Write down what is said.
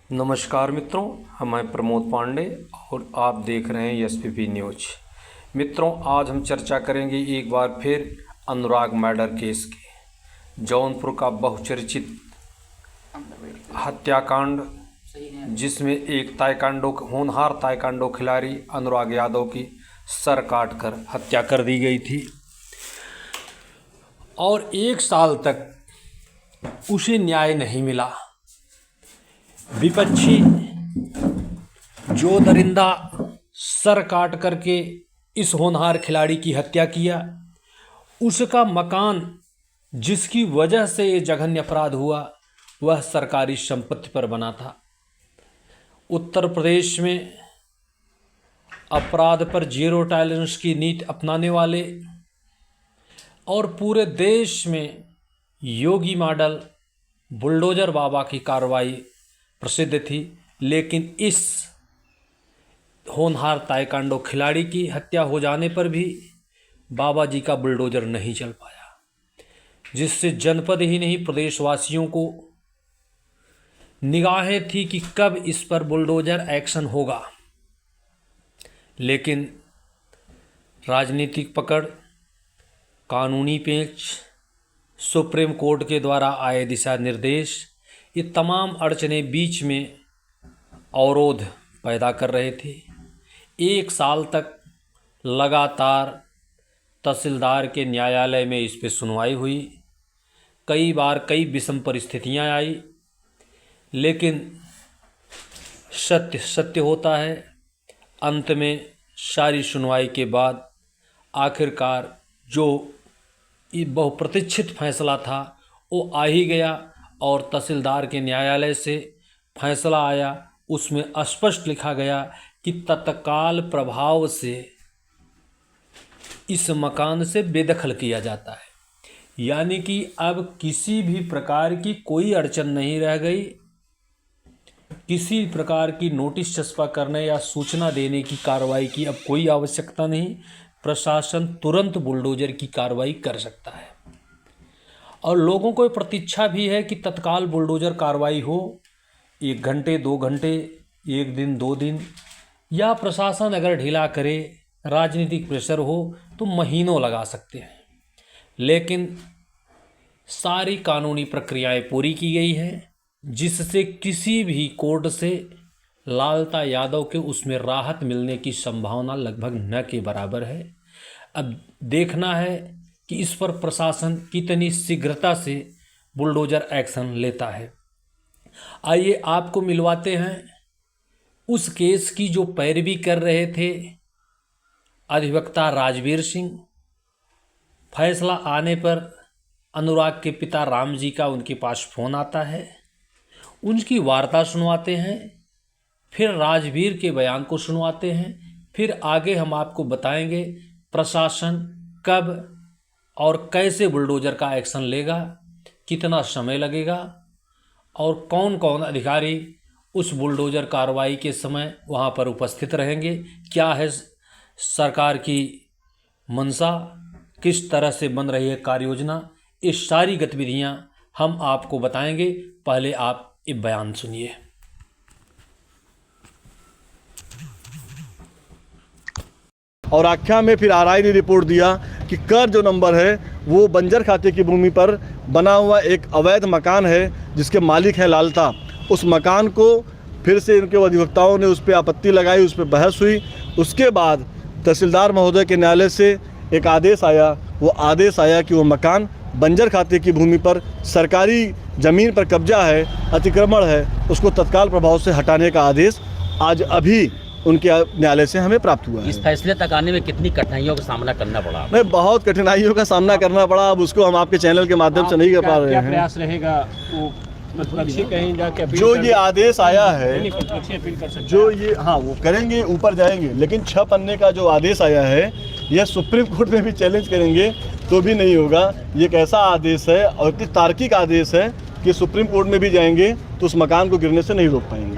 नमस्कार मित्रों, मैं प्रमोद पांडे और आप देख रहे हैं एसपीपी न्यूज। मित्रों, आज हम चर्चा करेंगे एक बार फिर अनुराग मर्डर केस की। जौनपुर का बहुचर्चित हत्याकांड, जिसमें एक होनहार ताइक्वांडो खिलाड़ी अनुराग यादव की सर काटकर हत्या कर दी गई थी और 1 साल तक उसे न्याय नहीं मिला। विपक्षी जो दरिंदा सर काट करके इस होनहार खिलाड़ी की हत्या किया, उसका मकान जिसकी वजह से ये जघन्य अपराध हुआ वह सरकारी संपत्ति पर बना था। उत्तर प्रदेश में अपराध पर जीरो टॉलरेंस की नीति अपनाने वाले और पूरे देश में योगी मॉडल बुलडोजर बाबा की कार्रवाई प्रसिद्ध थी, लेकिन इस होनहार ताइक्वांडो खिलाड़ी की हत्या हो जाने पर भी बाबा जी का बुलडोजर नहीं चल पाया, जिससे जनपद ही नहीं प्रदेशवासियों को निगाहें थी कि कब इस पर बुलडोजर एक्शन होगा। लेकिन राजनीतिक पकड़, कानूनी पेंच, सुप्रीम कोर्ट के द्वारा आए दिशा निर्देश, ये तमाम अड़चनें बीच में अवरोध पैदा कर रहे थे। 1 साल तक लगातार तहसीलदार के न्यायालय में इस पर सुनवाई हुई। कई बार कई विषम परिस्थितियां आई, लेकिन सत्य सत्य होता है। अंत में सारी सुनवाई के बाद आखिरकार जो बहुप्रतीक्षित फैसला था वो आ ही गया और तहसीलदार के न्यायालय से फैसला आया। उसमें स्पष्ट लिखा गया कि तत्काल प्रभाव से इस मकान से बेदखल किया जाता है, यानी कि अब किसी भी प्रकार की कोई अड़चन नहीं रह गई। किसी प्रकार की नोटिस चस्पा करने या सूचना देने की कार्रवाई की अब कोई आवश्यकता नहीं। प्रशासन तुरंत बुलडोजर की कार्रवाई कर सकता है और लोगों को प्रतीक्षा भी है कि तत्काल बुलडोजर कार्रवाई हो। 1 घंटे 2 घंटे, 1 दिन 2 दिन, या प्रशासन अगर ढीला करे, राजनीतिक प्रेशर हो तो महीनों लगा सकते हैं। लेकिन सारी कानूनी प्रक्रियाएं पूरी की गई है, जिससे किसी भी कोर्ट से लालता यादव के उसमें राहत मिलने की संभावना लगभग न के बराबर है। अब देखना है कि इस पर प्रशासन कितनी शीघ्रता से बुलडोजर एक्शन लेता है। आइए आपको मिलवाते हैं उस केस की जो पैरवी कर रहे थे अधिवक्ता राजवीर सिंह। फैसला आने पर अनुराग के पिता राम जी का उनके पास फ़ोन आता है, उनकी वार्ता सुनवाते हैं, फिर राजवीर के बयान को सुनवाते हैं। फिर आगे हम आपको बताएंगे प्रशासन कब और कैसे बुलडोजर का एक्शन लेगा, कितना समय लगेगा और कौन कौन अधिकारी उस बुलडोजर कार्रवाई के समय वहाँ पर उपस्थित रहेंगे, क्या है सरकार की मंशा, किस तरह से बन रही है कार्य योजना। ये सारी गतिविधियाँ हम आपको बताएंगे। पहले आप ये बयान सुनिए। और आख्या में फिर आरआई ने रिपोर्ट दिया कि कर जो नंबर है वो बंजर खाते की भूमि पर बना हुआ एक अवैध मकान है, जिसके मालिक हैं लालता। उस मकान को फिर से इनके अधिवक्ताओं ने उस पर आपत्ति लगाई, उस पर बहस हुई। उसके बाद तहसीलदार महोदय के न्यायालय से एक आदेश आया। वो आदेश आया कि वो मकान बंजर खाते की भूमि पर सरकारी ज़मीन पर कब्जा है, अतिक्रमण है, उसको तत्काल प्रभाव से हटाने का आदेश आज अभी उनके न्यायालय से हमें प्राप्त हुआ है। इस फैसले तक आने में कितनी कठिनाइयों का सामना करना पड़ा? नहीं, बहुत कठिनाइयों का सामना करना पड़ा। अब उसको हम आपके चैनल के माध्यम से नहीं कर पा रहे हैं। प्रयास रहेगा वो पक्षी कहीं जाके जो ये आदेश आया है, अपील कर सकते जो ये वो करेंगे, ऊपर जाएंगे, लेकिन 6 पन्ने का जो आदेश आया है यह सुप्रीम कोर्ट में भी चैलेंज करेंगे तो भी नहीं होगा। ये एक ऐसा आदेश है और इतनी तार्किक आदेश है कि सुप्रीम कोर्ट में भी जाएंगे तो उस मकान को गिरने से नहीं रोक पाएंगे।